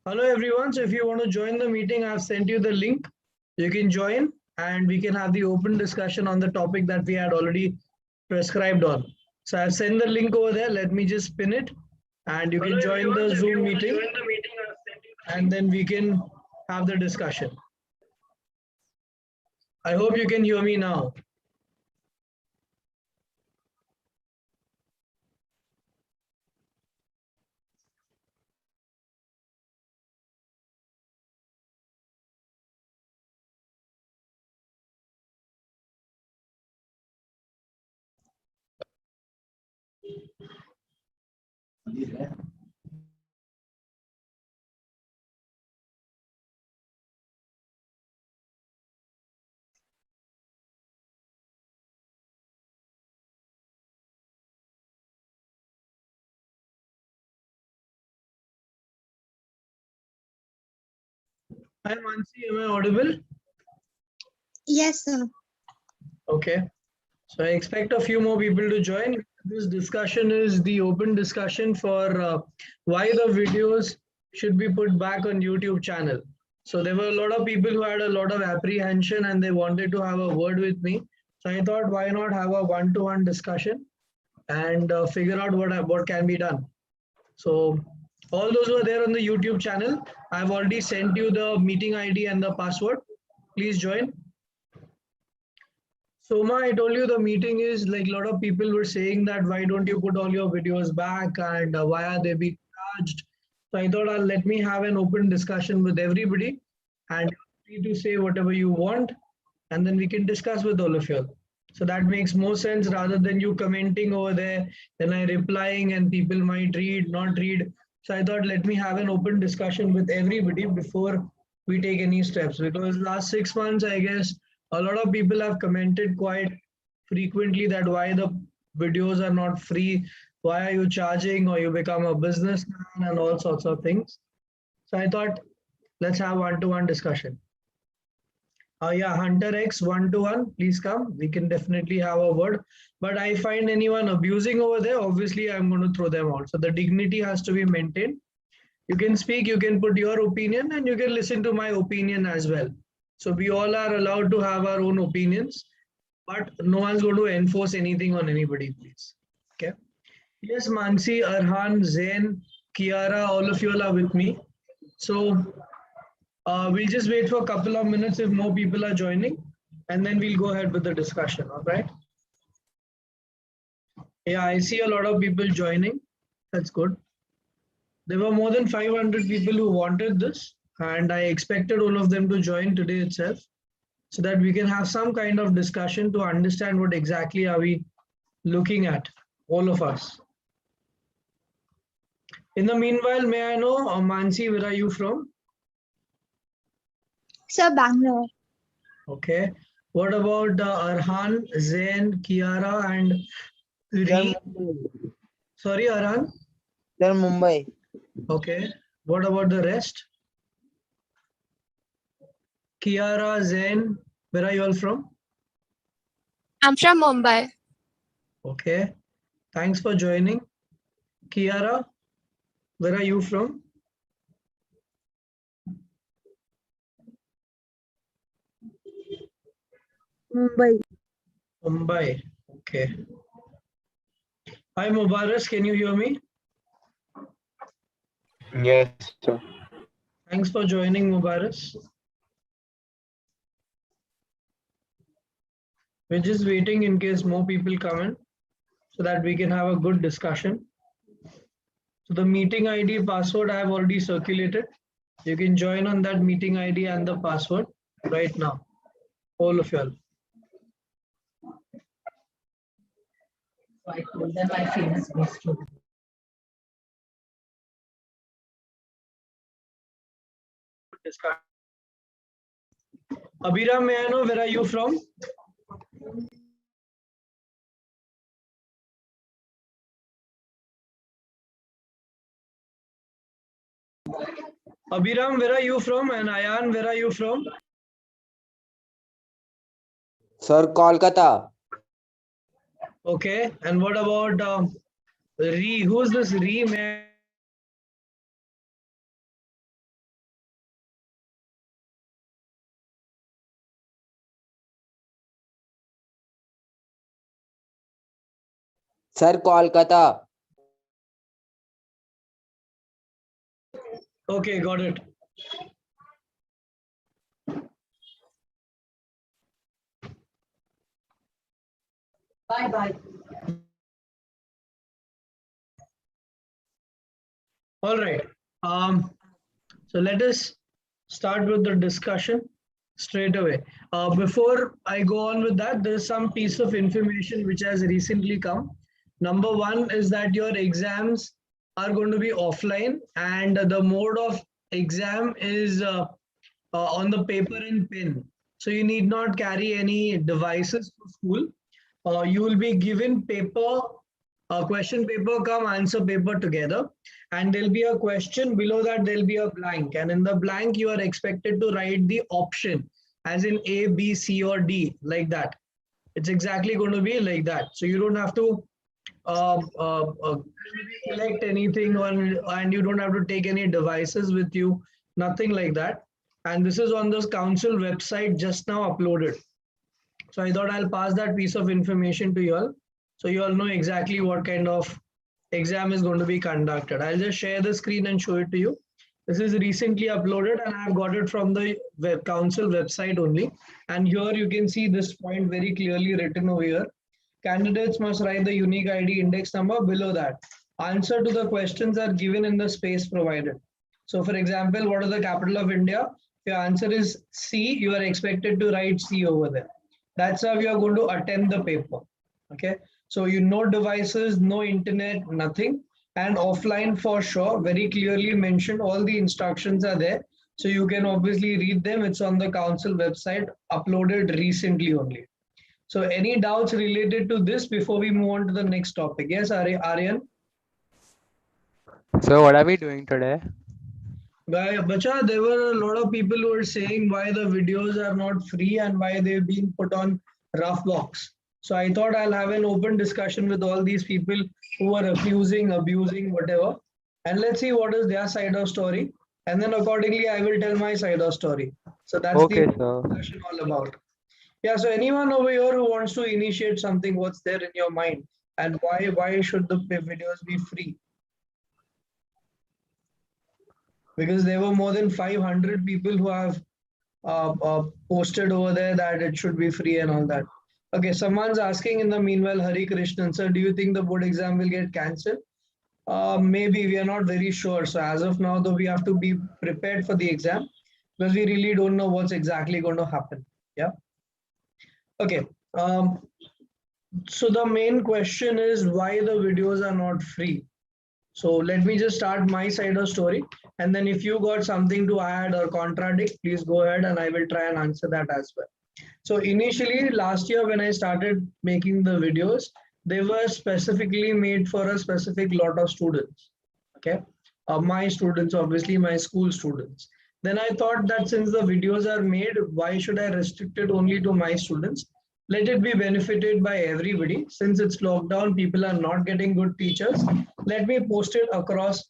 Hello everyone. So if you want to join the meeting, I've sent you the link. You can join and we can have the open discussion on the topic that we had already prescribed on. So I've sent the link over there. Let me just pin it and you can join the Zoom meeting and then we can have the discussion. I hope you can hear me now. Hi Mansi, am I audible? Yes, sir. Okay. So I expect a few more people to join. This discussion is the open discussion for why the videos should be put back on YouTube channel. So there were a lot of people who had a lot of apprehension and they wanted to have a word with me. So I thought, why not have a one-to-one discussion and figure out what can be done. So all those who are there on the YouTube channel, I've already sent you the meeting ID and the password. Please join. Soma, I told you the meeting is like a lot of people were saying that why don't you put all your videos back and why are they being charged? So I thought let me have an open discussion with everybody and you're free to say whatever you want and then we can discuss with all of you. So that makes more sense rather than you commenting over there, then I replying and people might read, not read. So I thought let me have an open discussion with everybody before we take any steps because last 6 months, I guess a lot of people have commented quite frequently that why the videos are not free, why are you charging or you become a businessman and all sorts of things. So I thought let's have one-to-one discussion. Yeah, Hunter X one-to-one, please come. We can definitely have a word. But I find anyone abusing over there, obviously I'm going to throw them out. So the dignity has to be maintained. You can speak, you can put your opinion and you can listen to my opinion as well. So we all are allowed to have our own opinions, but no one's going to enforce anything on anybody, please. Okay. Yes, Mansi, Arhan, Zain, Kiara, all of you all are with me. So we'll just wait for a couple of minutes if more people are joining, and then we'll go ahead with the discussion. All right. Yeah, I see a lot of people joining. That's good. There were more than 500 people who wanted this, and I expected all of them to join today itself so that we can have some kind of discussion to understand what exactly are we looking at, all of us. In the meanwhile, may I know, Mansi, where are you from? Sir, Bangalore. Okay. What about Arhan, Zain, Kiara, and Ree? Sorry, Arhan. Sir, Mumbai. Okay. What about the rest? Kiara, Zain, where are you all from? I'm from Mumbai. Okay. Thanks for joining. Kiara, where are you from? Mumbai. Mumbai. Okay. Hi, Mubarak. Can you hear me? Yes, sir. Thanks for joining, Mubarak. We're just waiting in case more people come in so that we can have a good discussion. So the meeting ID password I have already circulated. You can join on that meeting ID and the password right now, all of y'all. So I told them my famous story. Abhiram, may I know where are you from? Abhiram, where are you from? And Ayan, where are you from? Sir, Kolkata. Okay. And what about Ree? Who's this Ree? Sir, Kolkata. Okay, got it. Bye bye. All right. So let us start with the discussion straight away. Before I go on with that, there's some piece of information which has recently come. Number one is that your exams are going to be offline, and the mode of exam is on the paper and pen. So you need not carry any devices to school. You will be given paper, question paper come answer paper together, and there'll be a question below that. There'll be a blank, and in the blank you are expected to write the option, as in A, B, C, or D, like that. It's exactly going to be like that. So you don't have to uh, uh, uh, select anything on, and you don't have to take any devices with you, nothing like that. And this is on this council website just now uploaded. So I thought I'll pass that piece of information to you all, so you all know exactly what kind of exam is going to be conducted. I'll just share the screen and show it to you. This is recently uploaded, and I've got it from the council website only. And here you can see this point very clearly written over here. Candidates must write the unique ID index number below that. Answer to the questions are given in the space provided. So for example, what is the capital of India? If your answer is C, you are expected to write C over there. That's how you are going to attempt the paper. Okay. So you no devices, no internet, nothing. And offline for sure, very clearly mentioned, all the instructions are there. So you can obviously read them. It's on the council website, uploaded recently only. So any doubts related to this before we move on to the next topic? Yes, Aryan? So what are we doing today? Bacha, there were a lot of people who were saying why the videos are not free and why they've been put on Roughbox. So I thought I'll have an open discussion with all these people who are accusing, abusing, whatever. And let's see what is their side of story. And then accordingly, I will tell my side of story. So that's Okay, the sir. discussion all about. Yeah, so anyone over here who wants to initiate something, what's there in your mind? And why should the videos be free? Because there were more than 500 people who have posted over there that it should be free and all that. Okay, someone's asking in the meanwhile, Hari Krishnan, sir, do you think the board exam will get cancelled? Maybe, we are not very sure. So as of now, though, we have to be prepared for the exam because we really don't know what's exactly going to happen. Yeah. Okay. So the main question is why the videos are not free. So let me just start my side of story. And then if you got something to add or contradict, please go ahead and I will try and answer that as well. So initially last year when I started making the videos, they were specifically made for a specific lot of students. Okay. My students, obviously my school students. Then I thought that since the videos are made, why should I restrict it only to my students? Let it be benefited by everybody. Since it's lockdown, people are not getting good teachers. Let me post it across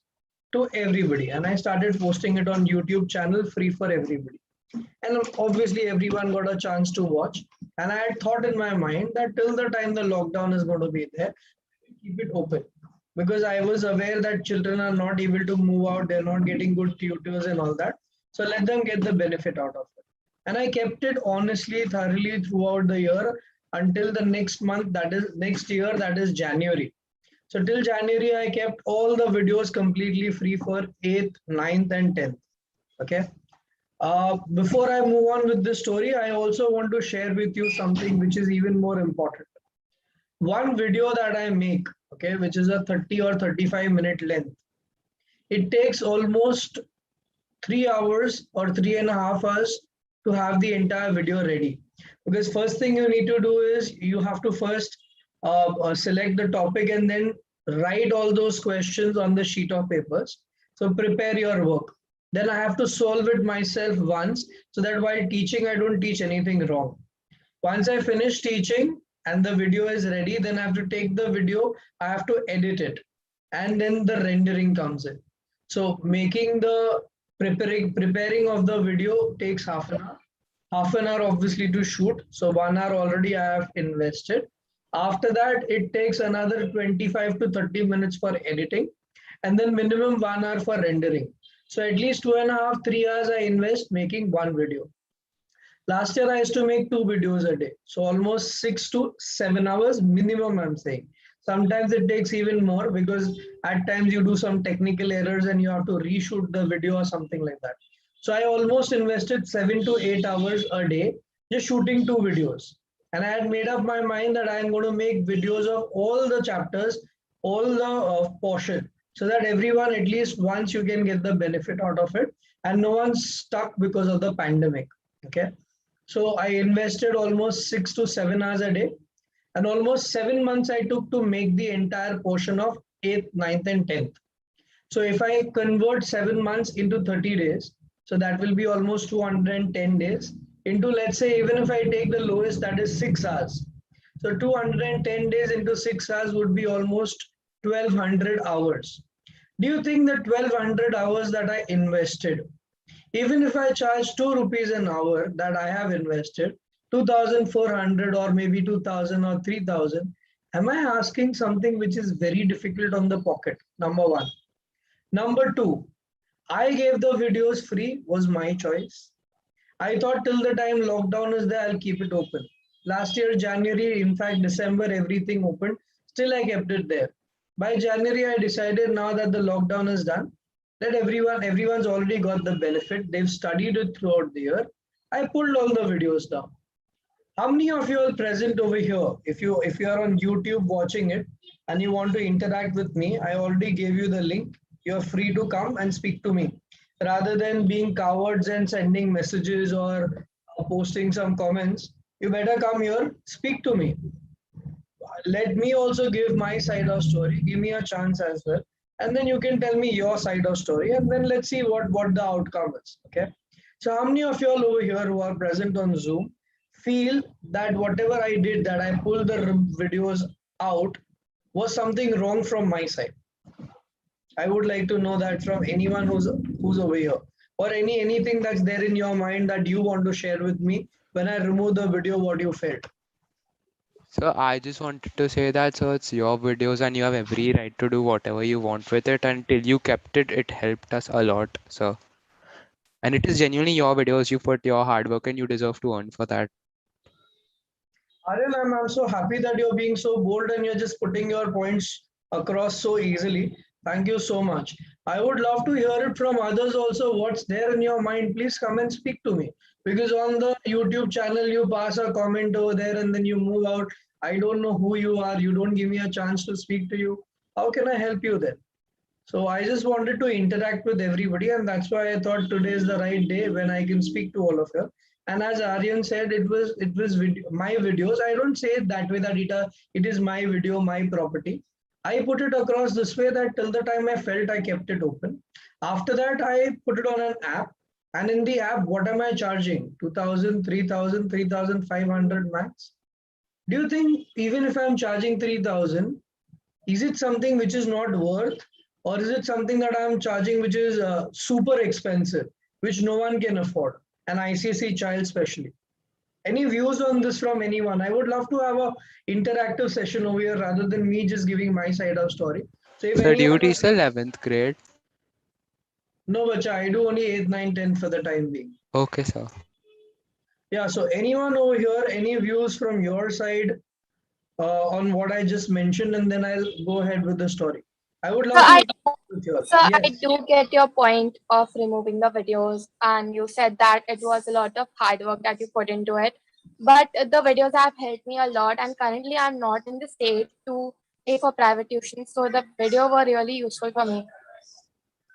to everybody. And I started posting it on YouTube channel free for everybody. And obviously everyone got a chance to watch. And I had thought in my mind that till the time the lockdown is going to be there, keep it open. Because I was aware that children are not able to move out, they're not getting good tutors and all that. So let them get the benefit out of it. And I kept it honestly, thoroughly throughout the year until the next month, that is next year, that is January. So till January, I kept all the videos completely free for 8th, 9th, and 10th. Okay. Before I move on with this story, I also want to share with you something which is even more important. One video that I make, okay, which is a 30 or 35-minute length, it takes almost 3 hours or 3.5 hours to have the entire video ready. Because first thing you need to do is you have to first select the topic and then write all those questions on the sheet of papers. So prepare your work. Then I have to solve it myself once so that while teaching, I don't teach anything wrong. Once I finish teaching and the video is ready, then I have to take the video, I have to edit it, and then the rendering comes in. So making the preparing of the video takes half an hour. Half an hour obviously to shoot. So 1 hour already I have invested. After that, it takes another 25 to 30 minutes for editing, and then minimum 1 hour for rendering. So at least 2.5, 3 hours I invest making one video. Last year I used to make 2 videos a day. So almost 6 to 7 hours minimum, I'm saying. Sometimes it takes even more because at times you do some technical errors and you have to reshoot the video or something like that. So I almost invested 7 to 8 hours a day just shooting 2 videos. And I had made up my mind that I am going to make videos of all the chapters, all the portion, so that everyone at least once you can get the benefit out of it and no one's stuck because of the pandemic. Okay. So I invested almost 6 to 7 hours a day, and almost 7 months I took to make the entire portion of 8th, 9th, and 10th. So if I convert 7 months into 30 days, so that will be almost 210 days into, let's say, even if I take the lowest, that is 6 hours. So 210 days into 6 hours would be almost 1200 hours. Do you think that 1200 hours that I invested, even if I charge 2 rupees an hour that I have invested, 2,400 or maybe 2,000 or 3,000, am I asking something which is very difficult on the pocket? Number one. Number two, I gave the videos free, was my choice. I thought till the time lockdown is there, I'll keep it open. Last year, January, in fact, December, everything opened. Still, I kept it there. By January, I decided now that the lockdown is done, that everyone's already got the benefit. They've studied it throughout the year. I pulled all the videos down. How many of you are present over here? If you are on YouTube watching it and you want to interact with me, I already gave you the link. You're free to come and speak to me. Rather than being cowards and sending messages or posting some comments, you better come here, speak to me. Let me also give my side of story. Give me a chance as well. And then you can tell me your side of story, and then let's see what the outcome is. Okay. So how many of you all over here who are present on Zoom feel that whatever I did, that I pulled the videos out, was something wrong from my side? I would like to know that from anyone who's over here, or anything that's there in your mind that you want to share with me when I remove the video, what you felt. So I just wanted to say that, so it's your videos and you have every right to do whatever you want with it. Until you kept it, it helped us a lot. So, and it is genuinely your videos, you put your hard work and you deserve to earn for that. Aryan, I'm so happy that you're being so bold and you're just putting your points across so easily. Thank you so much. I would love to hear it from others also. What's there in your mind? Please come and speak to me. Because on the YouTube channel, you pass a comment over there and then you move out. I don't know who you are. You don't give me a chance to speak to you. How can I help you then? So I just wanted to interact with everybody, and that's why I thought today is the right day when I can speak to all of you. And as Aryan said, it was my videos. I don't say it that way, that it is my video, my property. I put it across this way that till the time I felt, I kept it open. After that, I put it on an app. And in the app, what am I charging? 2,000, 3,000, 3,500 max? Do you think even if I'm charging 3,000, is it something which is not worth? Or is it something that I'm charging which is super expensive, which no one can afford, an ICSE child especially? Any views on this from anyone? I would love to have a interactive session over here rather than me just giving my side of story. So if So do you anyone teach the 11th grade? No, bacha, I do only 8, 9, 10 for the time being. Okay, sir. Yeah, so anyone over here, any views from your side on what I just mentioned, and then I'll go ahead with the story. I would love to with yours. So Yes. I do get your point of removing the videos, and you said that it was a lot of hard work that you put into it. But the videos have helped me a lot, and currently I'm not in the state to pay for private tuition, so the video were really useful for me.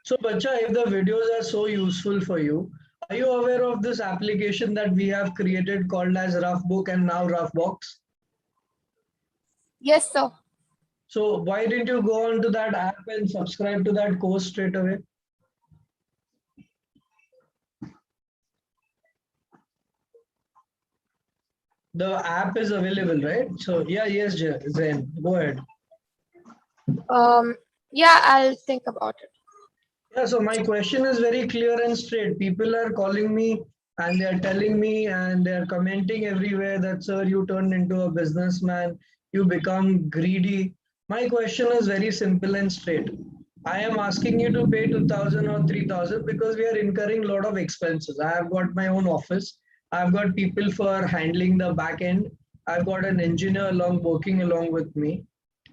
So, bacha, if the videos are so useful for you, are you aware of this application that we have created called as Roughbook and now Roughbox? Yes, sir. So why didn't you go onto that app and subscribe to that course straight away? The app is available, right? So yeah, yes, Zain, go ahead. Yeah, I'll think about it. Yeah, so my question is very clear and straight. People are calling me and they're telling me and they're commenting everywhere that, sir, you turned into a businessman. you become greedy. My question is very simple and straight. I am asking you to pay 2000 or 3000 because we are incurring a lot of expenses. I have got my own office. I've got people for handling the back end. I've got an engineer along working along with me.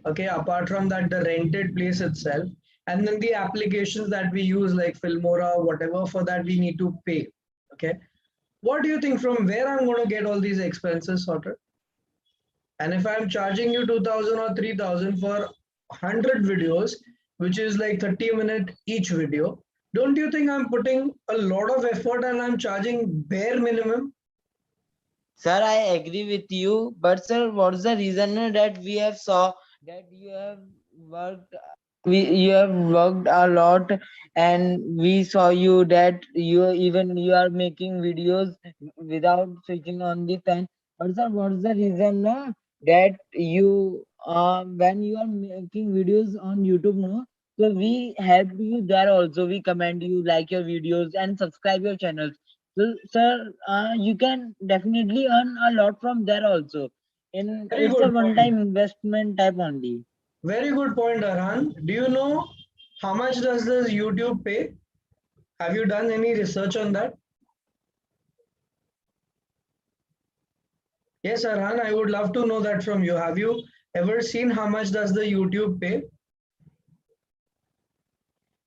Okay, apart from that, the rented place itself, and then the applications that we use like Filmora, whatever, for that we need to pay. Okay, what do you think from where I'm going to get all these expenses sorted? And if I'm charging you 2000 or 3000 for 100 videos, which is like 30-minute each video, don't you think I'm putting a lot of effort and I'm charging bare minimum? Sir, I agree with you, but sir, what's the reason that we have saw that you have worked, you have worked a lot, and we saw you that you are making videos without switching on the fan. But sir, what's the reason that you when you are making videos on YouTube, no? So we help you there also. We commend you, like your videos, and subscribe your channels. So, sir, you can definitely earn a lot from there also. Very It's a good point. one-time investment type only. Very good point, Arhan. Do you know how much does this YouTube pay? Have you done any research on that? Yes, Arhan, I would love to know that from you. Have you ever seen how much does the YouTube pay?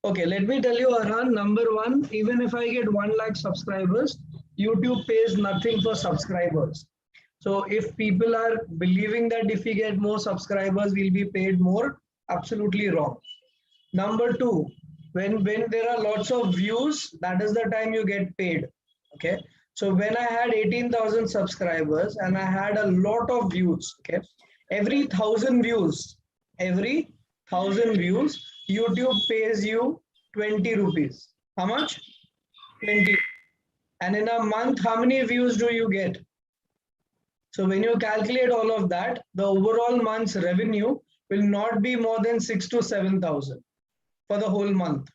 Okay, let me tell you, Arhan, number one, even if I get 1 lakh subscribers, YouTube pays nothing for subscribers. So if people are believing that if we get more subscribers, we'll be paid more, absolutely wrong. Number two, when there are lots of views, that is the time you get paid. Okay. So when I had 18,000 subscribers and I had a lot of views, okay, every 1,000 views, YouTube pays you 20 rupees. How much? 20. And in a month, how many views do you get? So when you calculate all of that, the overall month's revenue will not be more than 6 to 7,000 for the whole month.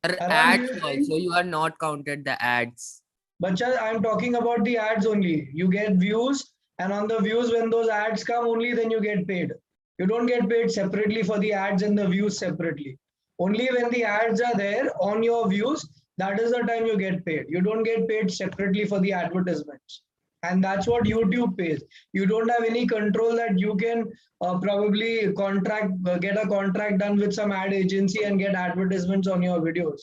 Sir, Arhan, do ads you think? also, you are not counted the ads. But I'm talking about the ads only. You get views, and on the views, when those ads come, only then you get paid. You don't get paid separately for the ads and the views separately. Only when the ads are there on your views, that is the time you get paid. You don't get paid separately for the advertisements. And that's what YouTube pays. You don't have any control that you can probably get a contract done with some ad agency and get advertisements on your videos.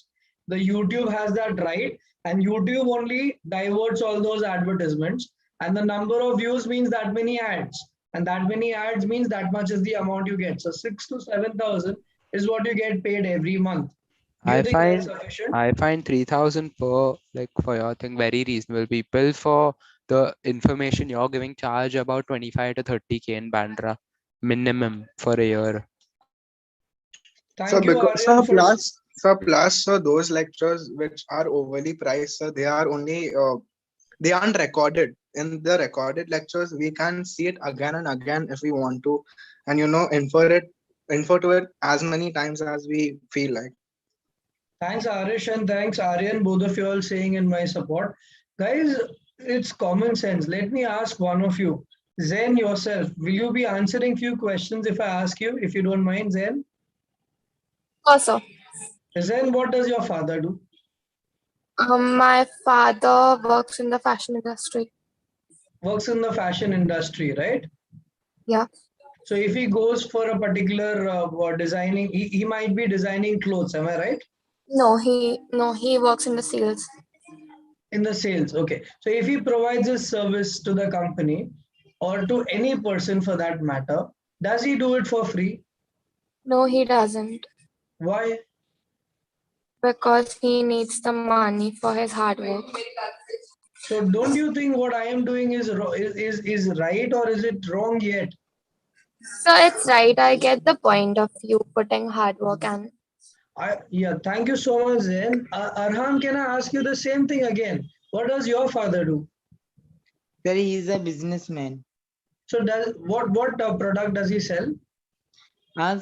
The YouTube has that right, and YouTube only diverts all those advertisements, and the number of views means that many ads, and that many ads means that much is the amount you get. So 6 to 7,000 is what you get paid every month. Do you I think that's find sufficient? I find 3000 per, like, for your thing very reasonable. People, for the information you're giving, charge about 25 to 30K in Bandra minimum for a year. Thank you, Aryan, for So those lectures which are overly priced, so they are only they aren't recorded. In the recorded lectures, we can see it again and again if we want to, and infer to it as many times as we feel like. Thanks, Arish, and thanks, Aryan, both of you all saying in my support. Guys, it's common sense. Let me ask one of you. Zen, yourself, will you be answering few questions if I ask you, if you don't mind, Zen? Also, Zen, what does your father do? my father works in the fashion industry. Works in the fashion industry, right? Yeah. So if he goes for a particular designing, he might be designing clothes, am I right? No, he works in the sales. In the sales, okay. So if he provides his service to the company or to any person for that matter, does he do it for free? No, he doesn't, Why? because he needs the money for his hard work. So don't you think what I am doing is right, or is it wrong yet? So it's right. I get the point of you putting hard work and Yeah, thank you so much, Zain. Arham, can I ask you the same thing again? What does your father do? Sir, he is a businessman. So what product does he sell?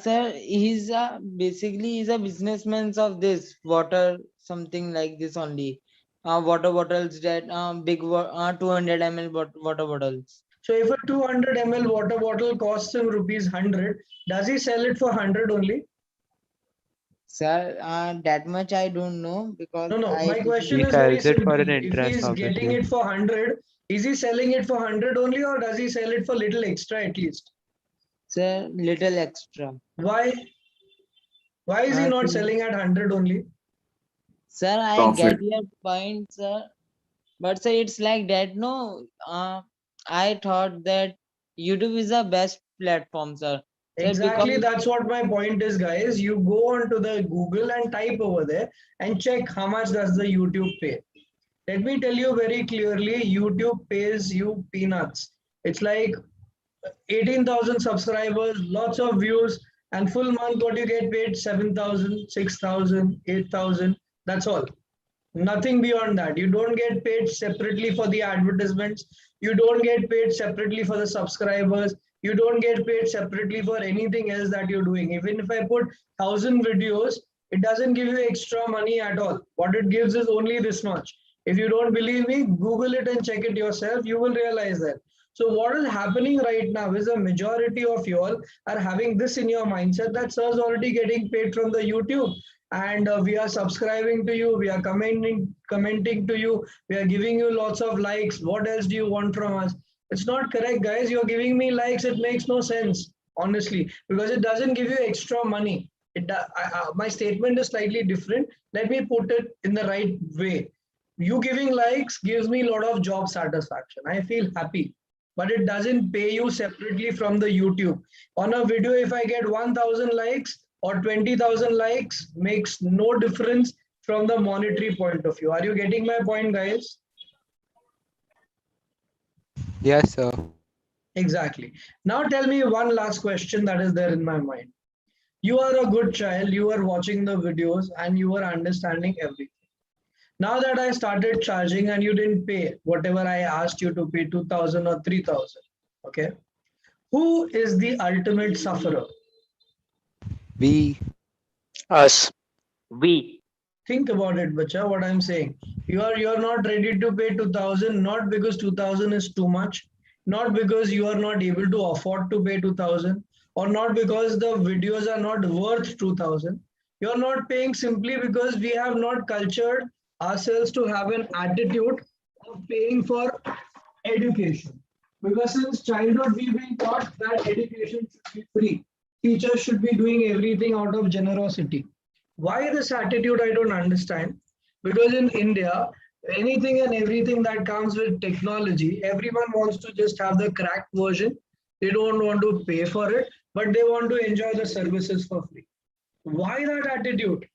Sir, he's a businessman of this water, something like this only. Water bottles that big 200 ml water bottles. So if a 200 ml water bottle costs him rupees 100, does he sell it for 100 only? Sir, that much I don't know because No, I my didn't- question He is very sells it for simple. an If he interest, is getting obviously. it for 100, is he selling it for 100 only, or does he sell it for little extra at least? Sir, little extra. Why? Why is he not to- selling at 100 only? Sir, I Profit. get your point, sir. But sir, it's like that. No, I thought that YouTube is the best platform, sir. Sir, Exactly, because that's what my point is, guys. You go onto the Google and type over there and check how much does the YouTube pay. Let me tell you very clearly, YouTube pays you peanuts. It's like 18,000 subscribers, lots of views, and full month what you get paid 7,000, 6,000, 8,000. That's all. Nothing beyond that. You don't get paid separately for the advertisements. You don't get paid separately for the subscribers. You don't get paid separately for anything else that you're doing. Even if I put 1,000 videos, it doesn't give you extra money at all. What it gives is only this much. If you don't believe me, Google it and check it yourself. You will realize that. So what is happening right now is a majority of you all are having this in your mindset that sir's already getting paid from the YouTube, and we are subscribing to you, we are commenting to you, we are giving you lots of likes. What else do you want from us? It's not correct, guys. You're giving me likes, it makes no sense, honestly, because it doesn't give you extra money. My statement is slightly different. Let me put it in the right way. You giving likes gives me a lot of job satisfaction. I feel happy, but it doesn't pay you separately from the YouTube. On a video, if I get 1,000 likes or 20,000 likes, makes no difference from the monetary point of view. Are you getting my point, guys? Yes, sir. Exactly. Now tell me one last question that is there in my mind. You are a good child, you are watching the videos and you are understanding everything. Now that I started charging and you didn't pay whatever I asked you to pay, 2,000 or 3,000, okay? Who is the ultimate sufferer? We. Us. We. Think about it, bacha, what I'm saying. You're not ready to pay 2,000, not because 2,000 is too much, not because you are not able to afford to pay 2,000, or not because the videos are not worth 2,000. You're not paying simply because we have not cultured ourselves to have an attitude of paying for education. Because since childhood, we've been taught that education should be free. Teachers should be doing everything out of generosity. Why this attitude, I don't understand. Because in India, anything and everything that comes with technology, everyone wants to just have the cracked version. They don't want to pay for it, but they want to enjoy the services for free. Why that attitude?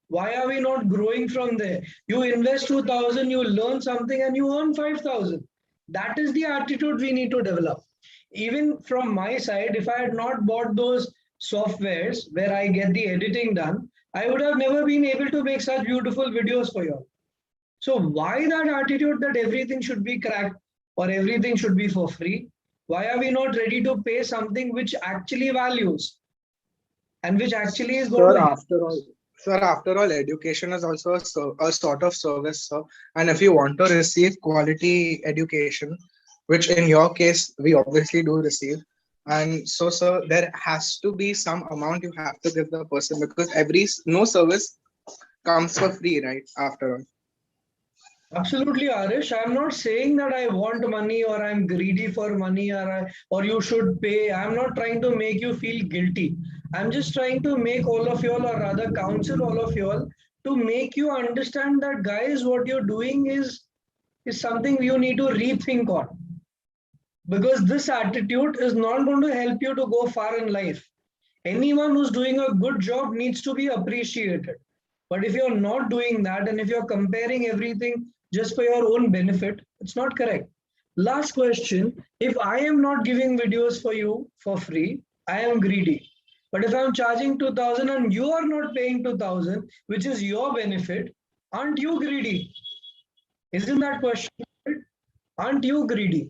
Why are we not growing from there? You invest 2,000, you learn something and you earn 5,000. That is the attitude we need to develop. Even from my side, if I had not bought those softwares where I get the editing done, I would have never been able to make such beautiful videos for you. So why that attitude that everything should be cracked or everything should be for free? Why are we not ready to pay something which actually values and which actually is going to Sir, after all, education is also a sort of service, sir. And if you want to receive quality education, which in your case we obviously do receive, and so, sir, there has to be some amount you have to give the person, because no service comes for free, right? After all. Absolutely, Arish. I'm not saying that I want money or I'm greedy for money or you should pay. I'm not trying to make you feel guilty. I'm just trying to make all of you all, or rather counsel all of you all, to make you understand that, guys, what you're doing is something you need to rethink on. Because this attitude is not going to help you to go far in life. Anyone who's doing a good job needs to be appreciated. But if you're not doing that and if you're comparing everything just for your own benefit, it's not correct. Last question. If I am not giving videos for you for free, I am greedy. But if I'm charging 2,000 and you are not paying 2,000, which is your benefit, aren't you greedy? Isn't that question? Aren't you greedy?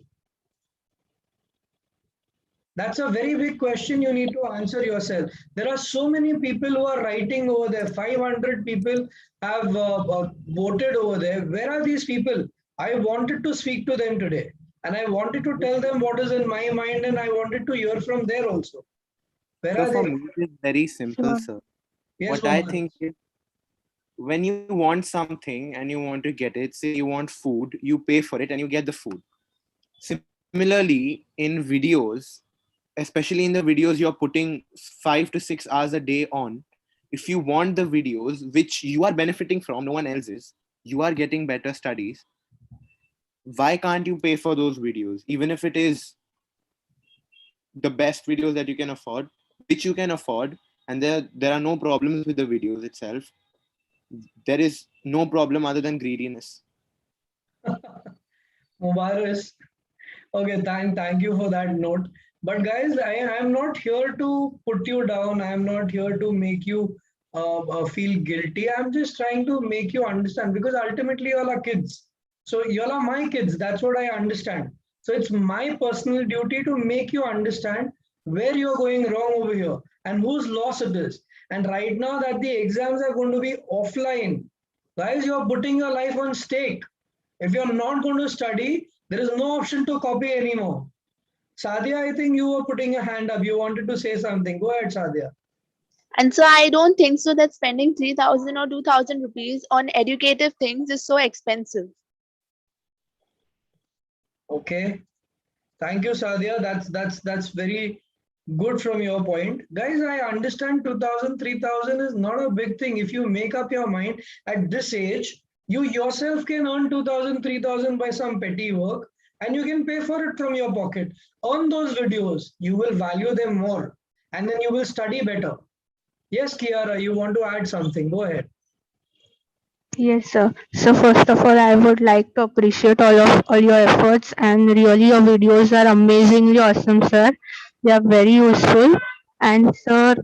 That's a very big question you need to answer yourself. There are so many people who are writing over there. 500 people have voted over there. Where are these people? I wanted to speak to them today. And I wanted to tell them what is in my mind, and I wanted to hear from there also. Where So are for they? me, it's very simple, Sure. sir. Yes, What I Mohammed. think is when you want something and you want to get it, say you want food, you pay for it and you get the food. Similarly, in videos, especially in the videos you're putting 5 to 6 hours a day on, if you want the videos which you are benefiting from, no one else is, you are getting better studies, why can't you pay for those videos? Even if it is the best videos that you can afford, which you can afford, and there are no problems with the videos itself. There is no problem other than greediness. Mubarak. Okay, thank you for that note. But guys, I am not here to put you down. I am not here to make you feel guilty. I'm just trying to make you understand because ultimately you all are kids. So you all are my kids. That's what I understand. So it's my personal duty to make you understand where you're going wrong over here and whose loss it is. And right now that the exams are going to be offline, guys, you're putting your life on stake. If you're not going to study, there is no option to copy anymore. Sadia, I think you were putting a hand up. You wanted to say something. Go ahead, Sadia. And so I don't think so that spending 3,000 or 2,000 rupees on educative things is so expensive. Okay. Thank you, Sadia. That's very good from your point. Guys, I understand 2,000, 3,000 is not a big thing. If you make up your mind at this age, you yourself can earn 2,000, 3,000 by some petty work and you can pay for it from your pocket. On those videos, you will value them more and then you will study better. Yes, Kiara, you want to add something. Go ahead. Yes, sir. So first of all, I would like to appreciate all your efforts, and really your videos are amazingly awesome, sir. They are very useful, and sir,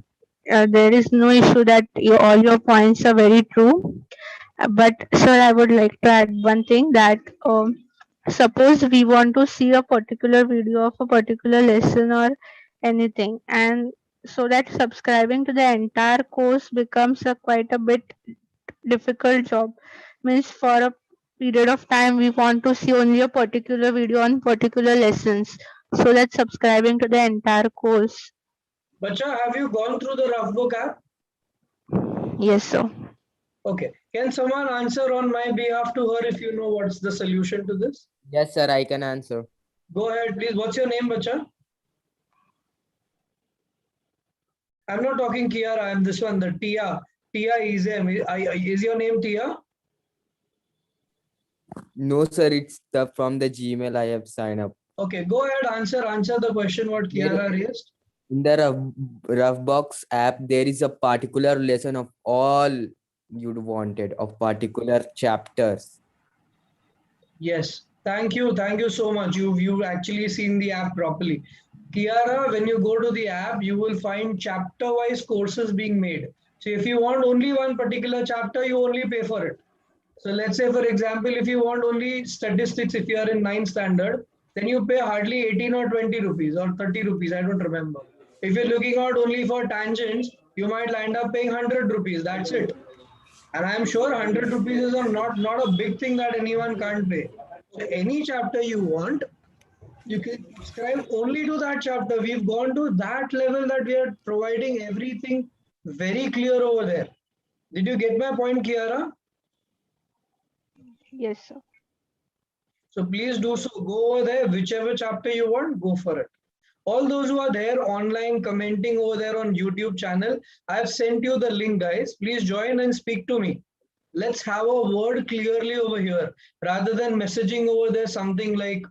there is no issue that all your points are very true. But sir, I would like to add one thing that suppose we want to see a particular video of a particular lesson or anything, and so that subscribing to the entire course becomes a quite a bit difficult job. Means for a period of time we want to see only a particular video on particular lessons, so that subscribing to the entire course. Bacha, have you gone through the rough book app? Yes, sir. Okay. Can someone answer on my behalf to her if you know what's the solution to this? Yes, sir, I can answer. Go ahead, please. What's your name, Bacha? I'm not talking Kiara. I'm this one, the Tia. Tia Izem. Is your name Tia? No, sir, it's from the Gmail I have signed up. Okay, go ahead. Answer the question what Kiara raised. In the Roughbox app, there is a particular lesson of all you'd wanted, of particular chapters. Yes. Thank you. Thank you so much. You've actually seen the app properly. Kiara, when you go to the app, you will find chapter-wise courses being made. So if you want only one particular chapter, you only pay for it. So let's say, for example, if you want only statistics, if you are in 9th standard, then you pay hardly 18 or 20 rupees or 30 rupees. I don't remember. If you're looking out only for tangents, you might land up paying 100 rupees. That's it. And I'm sure 100 rupees is not a big thing that anyone can't pay. So any chapter you want, you can subscribe only to that chapter. We've gone to that level that we are providing everything very clear over there. Did you get my point, Kiara? Yes, sir. So please do so. Go over there, whichever chapter you want, go for it. All those who are there online commenting over there on YouTube channel, I have sent you the link, guys. Please join and speak to me. Let's have a word clearly over here rather than messaging over there something like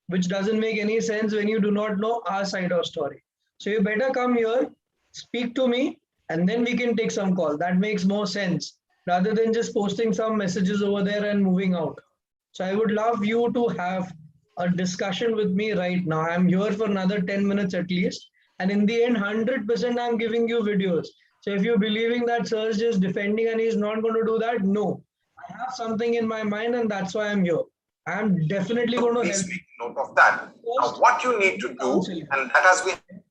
which doesn't make any sense when you do not know our side of story. So you better come here, speak to me, and then we can take some call. That makes more sense rather than just posting some messages over there and moving out. So I would love you to have a discussion with me right now. I'm here for another 10 minutes at least. And in the end, 100% I'm giving you videos. So if you're believing that Sir is just defending and he's not going to do that, no. I have something in my mind and that's why I'm here. I'm definitely going to help. Make note of that. Now, what you need to do, and that has been.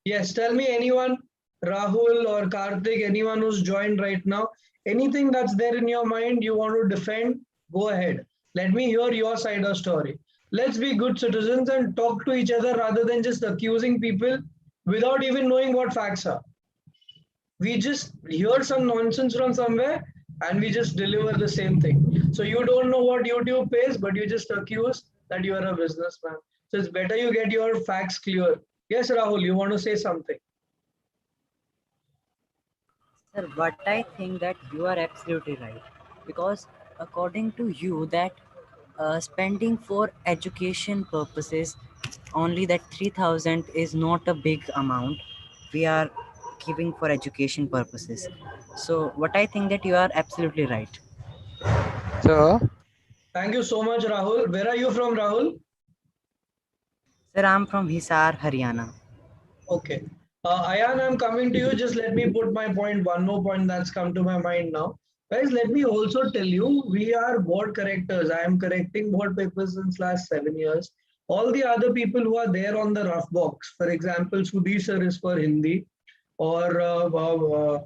Yes, tell me anyone, Rahul or Karthik, anyone who's joined right now, anything that's there in your mind you want to defend, go ahead. Let me hear your side of story. Let's be good citizens and talk to each other rather than just accusing people without even knowing what facts are. We just hear some nonsense from somewhere and we just deliver the same thing. So you don't know what YouTube pays, but you just accuse that you are a businessman. So it's better you get your facts clear. Yes, Rahul, you want to say something? Sir, but I think that you are absolutely right, because according to you that spending for education purposes only that 3,000 is not a big amount we are giving for education purposes. So what I think that you are absolutely right. So Thank you so much, Rahul. Where are you from, Rahul? Sir, I'm from Hisar, Haryana. Okay. Ayan, I'm coming to you. Just let me put my point, one more point that's come to my mind now. Guys, let me also tell you, we are board correctors. I am correcting board papers since last 7 years. All the other people who are there on the rough box, for example, Sudhi sir is for Hindi, or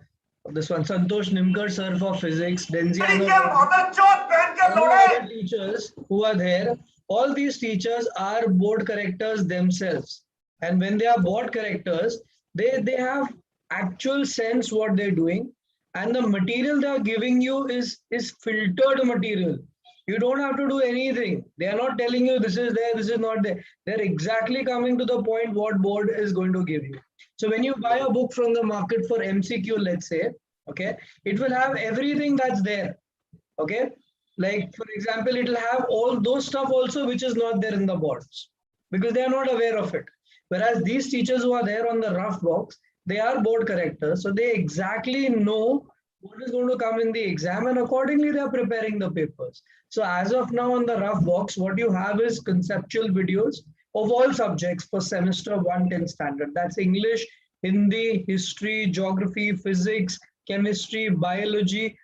this one, Santosh Nimkar sir for physics, Denziano, all the other teachers who are there, all these teachers are board correctors themselves. And when they are board correctors, they have actual sense what they're doing, and the material they are giving you is filtered material. You don't have to do anything. They are not telling you this is there, this is not there. They're exactly coming to the point what board is going to give you. So when you buy a book from the market for MCQ, let's say, okay, it will have everything that's there. Okay, like for example, it will have all those stuff also which is not there in the boards because they are not aware of it. Whereas these teachers who are there on the rough box, they are board correctors, so they exactly know what is going to come in the exam, and accordingly they are preparing the papers. So as of now on the rough box, what you have is conceptual videos of all subjects for semester 110 standard. That's English, Hindi, history, geography, physics, chemistry, biology,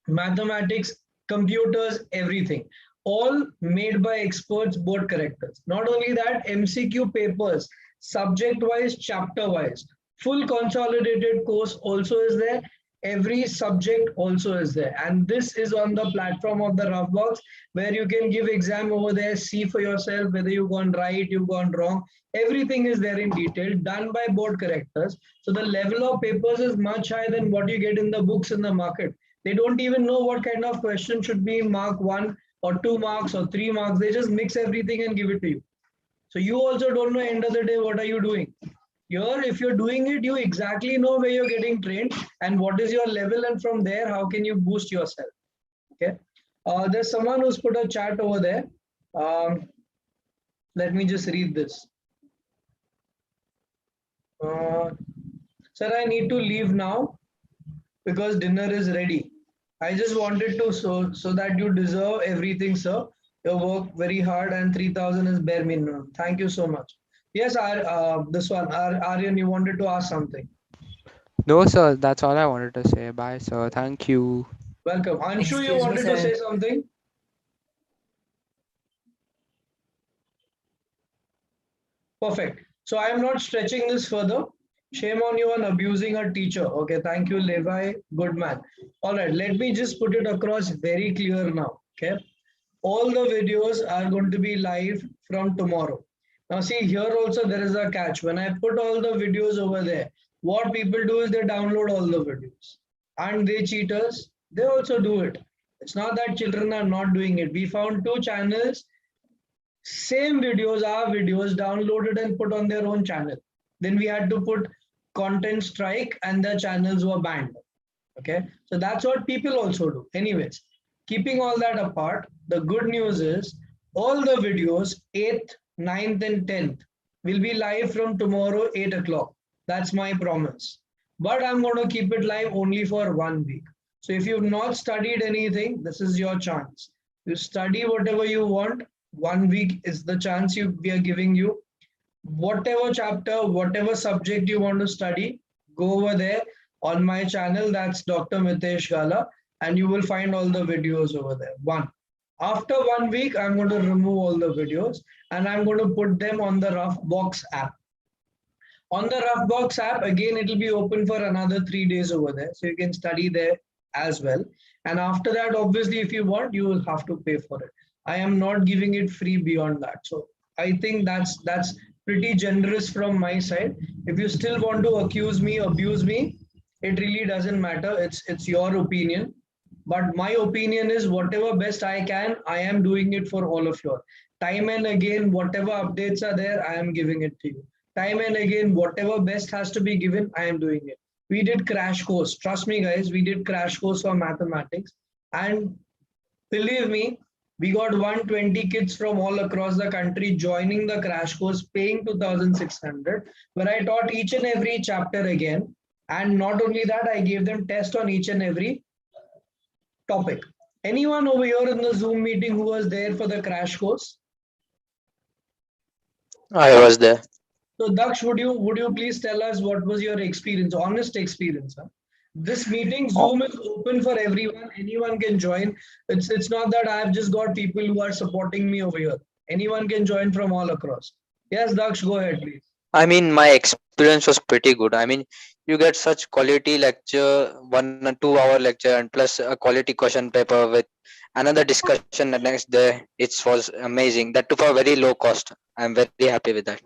mathematics, computers, everything. All made by experts, board correctors. Not only that, MCQ papers, subject-wise, chapter-wise. Full consolidated course also is there. Every subject also is there. And this is on the platform of the rough box where you can give exam over there, see for yourself whether you've gone right, you've gone wrong. Everything is there in detail, done by board correctors. So the level of papers is much higher than what you get in the books in the market. They don't even know what kind of question should be mark 1 or 2 marks or 3 marks. They just mix everything and give it to you. So you also don't know end of the day what are you doing. Here, if you're doing it, you exactly know where you're getting trained and what is your level, and from there, how can you boost yourself. Okay. There's someone who's put a chat over there. Let me just read this. Sir, I need to leave now because dinner is ready. I just wanted to so that you deserve everything, sir. You work very hard and 3,000 is bare minimum. Thank you so much. Yes, this one, Aryan, you wanted to ask something. no, sir, that's all I wanted to say. Bye, sir. Thank you. Welcome. Anshu, Excuse you me, wanted to sir. say something? Perfect. So I am not stretching this further. Shame on you on abusing a teacher. Okay, thank you, Levi. Good man. All right, let me just put it across very clear now. Okay, all the videos are going to be live from tomorrow. Now, see here also there is a catch. When I put all the videos over there, what people do is they download all the videos. And they cheaters, they also do it. It's not that children are not doing it. We found 2 channels, same videos, our videos downloaded and put on their own channel. Then we had to put content strike and the channels were banned. Okay, so that's what people also do. Anyways, keeping all that apart, the good news is all the videos 8th, 9th and 10th will be live from tomorrow 8 o'clock. That's my promise. But I'm going to keep it live only for 1 week. So if you've not studied anything, this is your chance. You study whatever you want. 1 week is the chance we are giving you. Whatever chapter, whatever subject you want to study, go over there on my channel. That's Dr. Mitesh Gala, and you will find all the videos over there. After 1 week, I'm going to remove all the videos and I'm going to put them on the Roughbox app. On the Roughbox app, again, it will be open for another 3 days over there. So you can study there as well. And after that, obviously, if you want, you will have to pay for it. I am not giving it free beyond that. So I think that's pretty generous from my side. If you still want to accuse me, abuse me, it really doesn't matter. It's your opinion. But my opinion is whatever best I can, I am doing it for all of you. Time and again, whatever updates are there, I am giving it to you. Time and again, whatever best has to be given, I am doing it. We did crash course. Trust me, guys, we did crash course for mathematics. And believe me, we got 120 kids from all across the country joining the crash course, paying 2,600, where I taught each and every chapter again. And not only that, I gave them tests on each and every topic. Anyone over here in the Zoom meeting who was there for the crash course? I was there. So Daksh, would you please tell us what was your experience, honest experience? Huh? This meeting, Zoom is open for everyone. Anyone can join. It's not that I've just got people who are supporting me over here. Anyone can join from all across. Yes, Daksh, go ahead, please. I mean, my experience was pretty good. I mean, you get such quality lecture, 1 and 2 hour lecture, and plus a quality question paper with another discussion the next day. It was amazing. That too for very low cost. I'm very happy with that.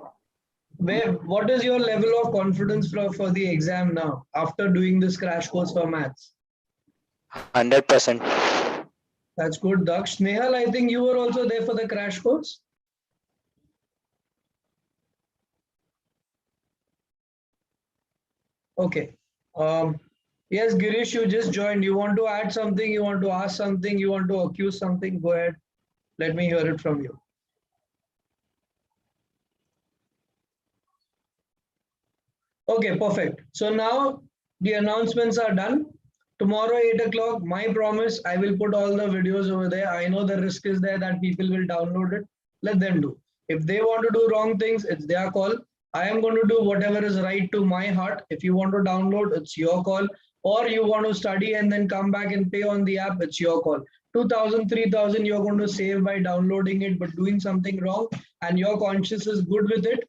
What is your level of confidence for the exam now after doing this crash course for maths? 100%. That's good, Daksh. Nehal, I think you were also there for the crash course. Okay. Yes, Girish, you just joined. You want to add something? You want to ask something? You want to accuse something? Go ahead. Let me hear it from you. Okay, perfect. So now the announcements are done. Tomorrow, 8 o'clock, my promise, I will put all the videos over there. I know the risk is there that people will download it. Let them do. If they want to do wrong things, it's their call. I am going to do whatever is right to my heart. If you want to download, it's your call. Or you want to study and then come back and pay on the app, it's your call. 2,000, 3,000, you're going to save by downloading it, but doing something wrong and your conscience is good with it,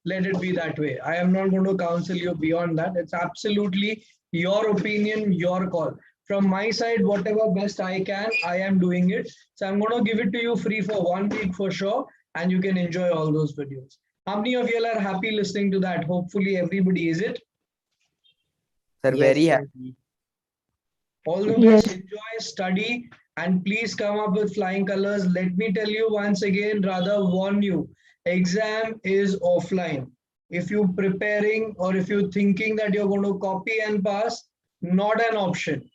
let it be that way. I am not going to counsel you beyond that. It's absolutely your opinion, your call. From my side, whatever best I can, I am doing it. So I'm going to give it to you free for 1 week for sure, and you can enjoy all those videos. How many of you are happy listening to that? Hopefully everybody is it. Sir, very happy. All the best, enjoy, study, and please come up with flying colors. Let me tell you once again, rather warn you, exam is offline. If you're preparing or if you're thinking that you're going to copy and pass, not an option.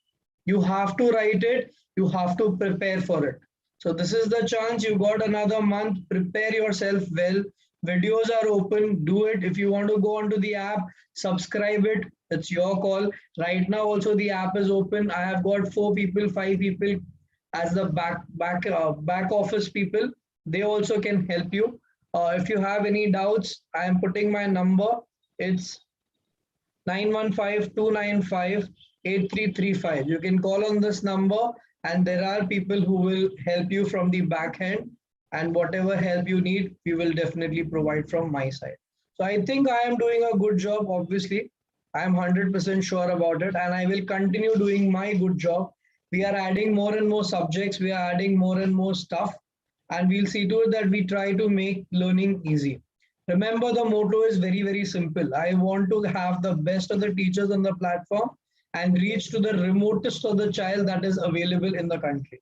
You have to write it, you have to prepare for it. So this is the chance. You got another month, prepare yourself well. Videos are open, do it. If you want to go onto the app, subscribe it. It's your call. Right now also the app is open. I have got 4 people, 5 people as the back office people. They also can help you. If you have any doubts, I am putting my number. It's 915-295-8335. You can call on this number and there are people who will help you from the back end, and whatever help you need, we will definitely provide from my side. So I think I am doing a good job. Obviously, I am 100% sure about it, and I will continue doing my good job. We are adding more and more subjects. We are adding more and more stuff, and we'll see to it that we try to make learning easy. Remember, the motto is very, very simple. I want to have the best of the teachers on the platform and reach to the remotest of the child that is available in the country.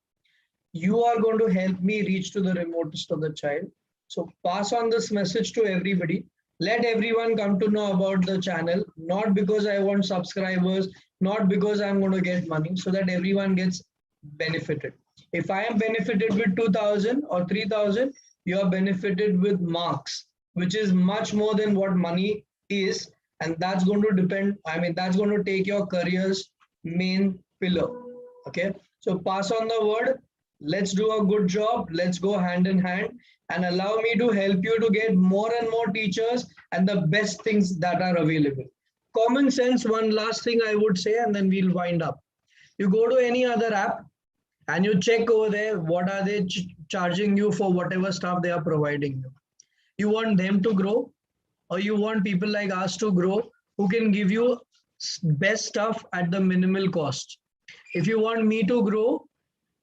You are going to help me reach to the remotest of the child. So pass on this message to everybody. Let everyone come to know about the channel, not because I want subscribers, not because I'm going to get money, so that everyone gets benefited. If I am benefited with 2,000 or 3,000, you are benefited with marks, which is much more than what money is. And that's going to depend, that's going to take your career's main pillar. Okay. So pass on the word. Let's do a good job. Let's go hand in hand and allow me to help you to get more and more teachers and the best things that are available. Common sense, one last thing I would say, and then we'll wind up. You go to any other app and you check over there, what are they charging you for whatever stuff they are providing you. You want them to grow, or you want people like us to grow who can give you best stuff at the minimal cost. If you want me to grow,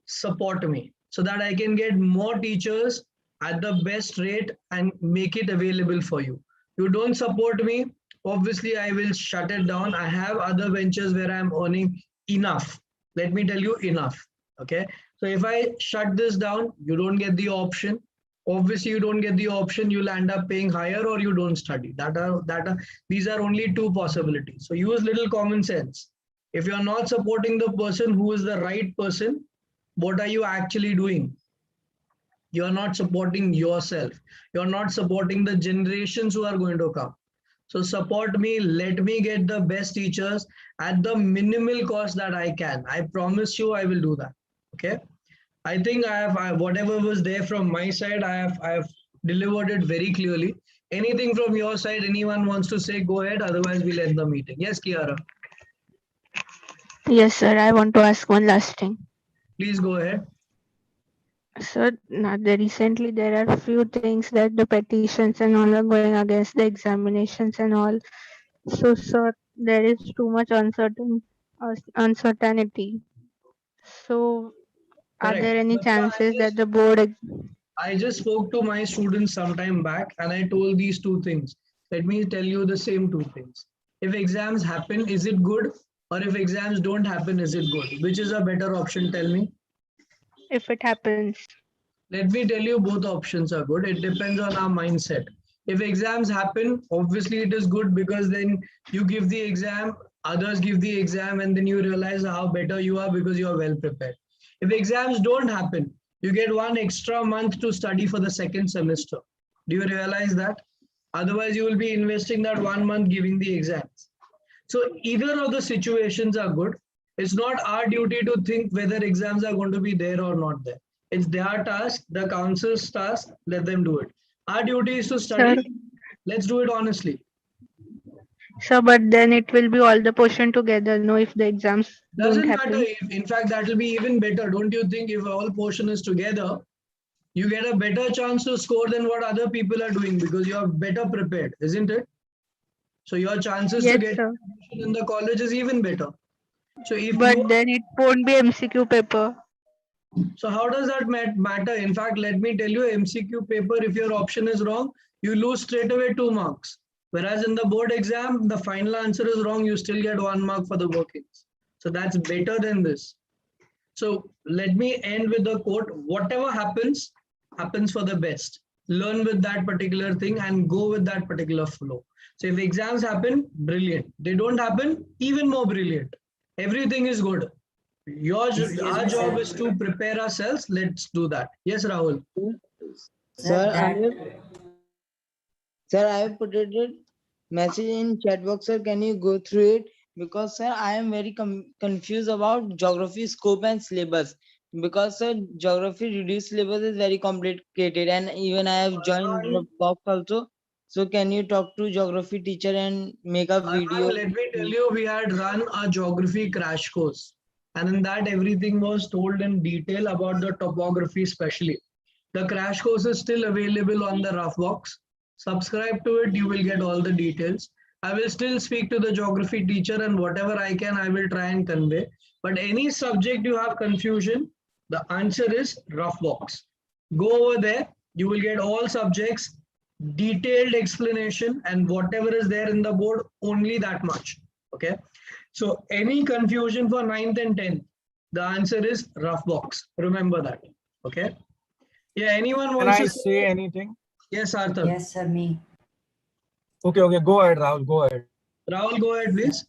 support me. so that I can get more teachers at the best rate and make it available for you. You don't support me, obviously I will shut it down. I have other ventures where I'm earning enough. Let me tell you, enough. Okay. So if I shut this down, you don't get the option. Obviously, you don't get the option, you'll end up paying higher or you don't study. These are only two possibilities. So use little common sense. If you're not supporting the person who is the right person, what are you actually doing? You're not supporting yourself. You're not supporting the generations who are going to come. So support me, let me get the best teachers at the minimal cost that I can. I promise you I will do that. Okay. I think whatever was there from my side, I have delivered it very clearly. Anything from your side, anyone wants to say, go ahead. Otherwise, we'll end the meeting. Yes, Kiara. Yes, sir. I want to ask one last thing. Please go ahead. Sir, now recently there are few things that the petitions and all are going against the examinations and all. So, sir, there is too much uncertainty. So, are Correct. there any But chances that the board? I just spoke to my students some time back and I told these two things. Let me tell you the same two things. If exams happen, is it good? Or if exams don't happen, is it good? Which is a better option? Tell me. If it happens. Let me tell you, both options are good. It depends on our mindset. If exams happen, obviously it is good because then you give the exam, others give the exam, and then you realize how better you are because you are well prepared. If exams don't happen, you get 1 extra month to study for the second semester. Do you realize that? Otherwise, you will be investing that 1 month giving the exams. So either of the situations are good. It's not our duty to think whether exams are going to be there or not there. It's their task, the council's task, let them do it. Our duty is to study. Sir. Let's do it honestly. Sir, but then it will be all the portion together, no, if the exams Doesn't don't matter. happen. In fact, that will be even better. Don't you think if all portion is together, you get a better chance to score than what other people are doing because you are better prepared, isn't it? So your chances Yes, to get sir. in the college is even better. So if But then it won't be MCQ paper. So how does that matter? In fact, let me tell you, MCQ paper, if your option is wrong, you lose straight away 2 marks. Whereas in the board exam, the final answer is wrong, you still get 1 mark for the workings. So that's better than this. So let me end with the quote, whatever happens, happens for the best. Learn with that particular thing and go with that particular flow. So if exams happen, brilliant. They don't happen, even more brilliant. Everything is good. Our job is to prepare ourselves. Let's do that. Yes, Rahul. Sir, I have put it message in chat box, sir. Can you go through it? Because sir, I am very confused about geography scope and syllabus. Because sir, geography reduced syllabus is very complicated, and even I have joined the box also. So can you talk to geography teacher and make a video? Let me tell you, we had run a geography crash course. And in that, everything was told in detail about the topography especially. The crash course is still available on the Roughbox. Subscribe to it, you will get all the details. I will still speak to the geography teacher and whatever I can, I will try and convey. But any subject you have confusion, the answer is Roughbox. Go over there, you will get all subjects, detailed explanation, and whatever is there in the board, only that much. Okay. So any confusion for 9th and 10th, the answer is Roughbox. Remember that. Okay. Yeah, anyone wants Can I to say anything? Yes, Arthur. Yes, sir, me. Okay, go ahead, Rahul, go ahead. Rahul, go ahead, please.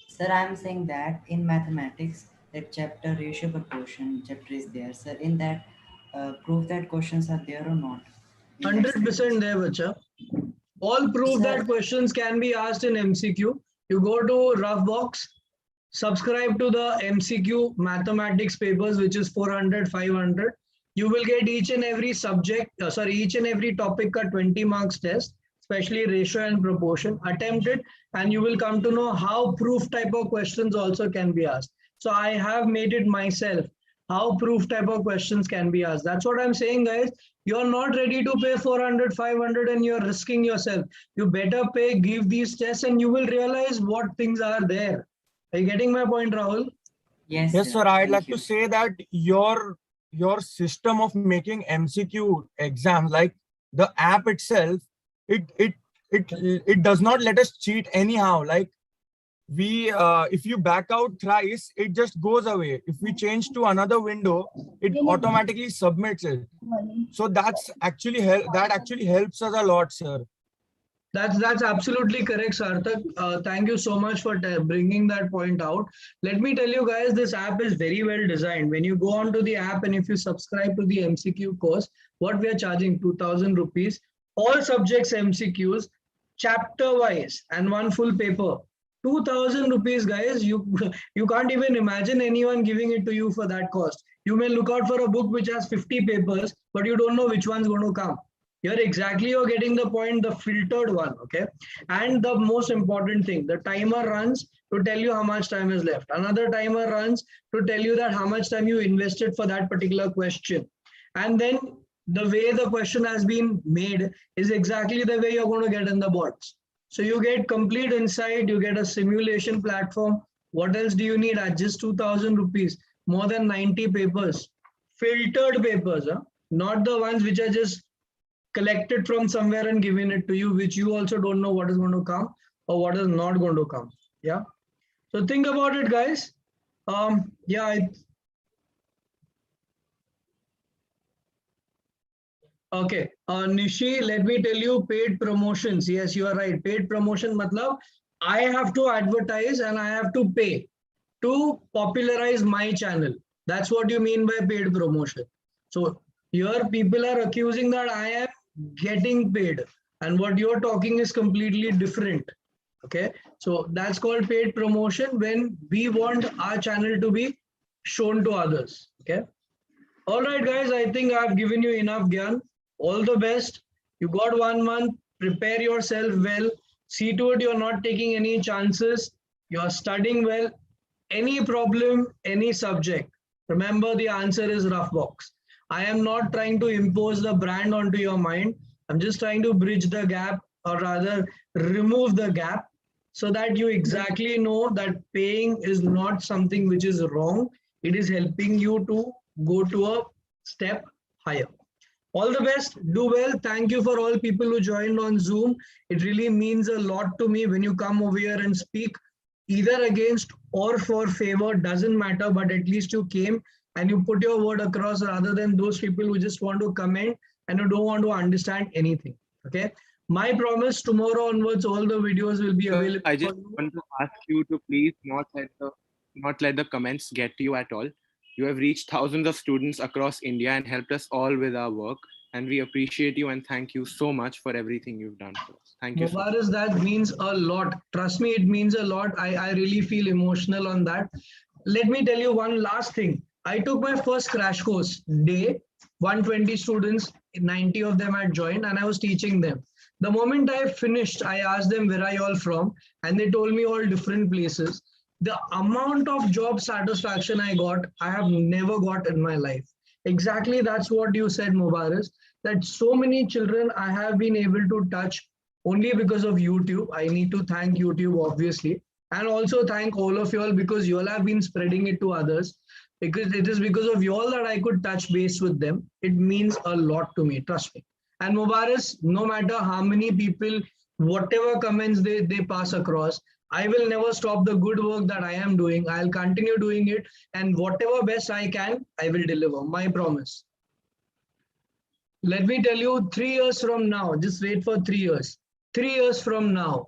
Sir, I'm saying that in mathematics, that chapter ratio proportion chapter is there. Sir, in that, prove that questions are there or not. 100% there, Bacha. All prove that questions can be asked in MCQ. You go to Roughbox, subscribe to the MCQ mathematics papers, which is 400, 500. You will get each and every subject, each and every topic a 20 marks test, especially ratio and proportion. Attempt it and you will come to know how proof type of questions also can be asked. So I have made it myself, how proof type of questions can be asked. That's what I'm saying, guys. You're not ready to pay 400, 500 and you're risking yourself. You better pay, give these tests and you will realize what things are there. Are you getting my point, Rahul? Yes, Yes, sir. I'd like to say that your your system of making MCQ exams, like the app itself, it does not let us cheat anyhow. Like we, if you back out thrice, it just goes away. If we change to another window, it automatically submits it. So that actually helps us a lot, sir. That's absolutely correct, Sarthak. Thank you so much for bringing that point out. Let me tell you guys, this app is very well designed. When you go onto the app and if you subscribe to the MCQ course, what we are charging, 2,000 rupees, all subjects MCQs, chapter wise, and one full paper. 2,000 rupees, guys. You can't even imagine anyone giving it to you for that cost. You may look out for a book which has 50 papers, but you don't know which one's going to come. You're getting the point, the filtered one, okay? And the most important thing, the timer runs to tell you how much time is left. Another timer runs to tell you that how much time you invested for that particular question. And then the way the question has been made is exactly the way you're going to get in the boards. So you get complete insight, you get a simulation platform. What else do you need at just 2,000 rupees? More than 90 papers, filtered papers, huh? Not the ones which are just collected from somewhere and given it to you, which you also don't know what is going to come or what is not going to come. Yeah. So think about it, guys. Okay. Nishi, let me tell you, paid promotions. Yes, you are right. Paid promotion, matlab, I have to advertise and I have to pay to popularize my channel. That's what you mean by paid promotion. So here people are accusing that I am getting paid, and what you're talking is completely different. Okay, so that's called paid promotion when we want our channel to be shown to others. Okay, all right, guys, I think I've given you enough gyan. All the best. You got 1 month. Prepare yourself well. See to it you're not taking any chances. You're studying well. Any problem, any subject, remember the answer is Roughbox. I am not trying to impose the brand onto your mind. I'm just trying to bridge the gap, or rather remove the gap, so that you exactly know that paying is not something which is wrong. It is helping you to go to a step higher. All the best. Do well. Thank you for all people who joined on Zoom. It really means a lot to me when you come over here and speak either against or for favor, doesn't matter, but at least you came and you put your word across, rather than those people who just want to comment and who don't want to understand anything. Okay. My promise, tomorrow onwards, all the videos will be available. I just want to ask you to please not let the comments get to you at all. You have reached thousands of students across India and helped us all with our work. And we appreciate you and thank you so much for everything you've done for us. Thank you. Mubarak, that means a lot. Trust me, it means a lot. I really feel emotional on that. Let me tell you one last thing. I took my first crash course day, 120 students, 90 of them had joined, and I was teaching them. The moment I finished, I asked them, where are you all from? And they told me all different places. The amount of job satisfaction I got, I have never got in my life. Exactly, that's what you said, Mubarak, that so many children I have been able to touch only because of YouTube. I need to thank YouTube, obviously, and also thank all of you all, because you all have been spreading it to others. Because it is because of you all that I could touch base with them. It means a lot to me, trust me. And Mubarak, no matter how many people, whatever comments they pass across, I will never stop the good work that I am doing. I'll continue doing it, and whatever best I can, I will deliver, my promise. Let me tell you, 3 years from now, just wait for 3 years. 3 years from now,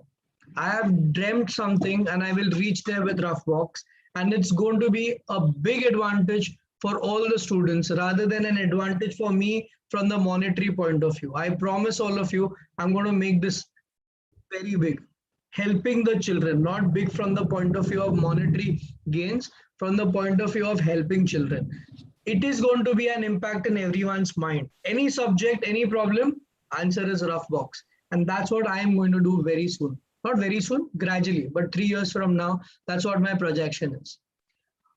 I have dreamt something and I will reach there with Roughbox. And it's going to be a big advantage for all the students, rather than an advantage for me from the monetary point of view. I promise all of you, I'm going to make this very big. Helping the children, not big from the point of view of monetary gains, from the point of view of helping children. It is going to be an impact in everyone's mind. Any subject, any problem, answer is Roughbox. And that's what I am going to do very soon. Not very soon, gradually, but 3 years from now, that's what my projection is.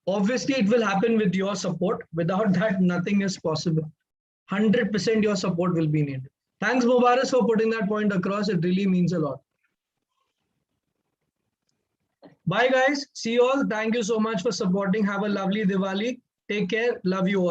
Obviously, it will happen with your support. Without that, nothing is possible. 100% your support will be needed. Thanks, Mubarak, for putting that point across. It really means a lot. Bye, guys. See you all. Thank you so much for supporting. Have a lovely Diwali. Take care. Love you all.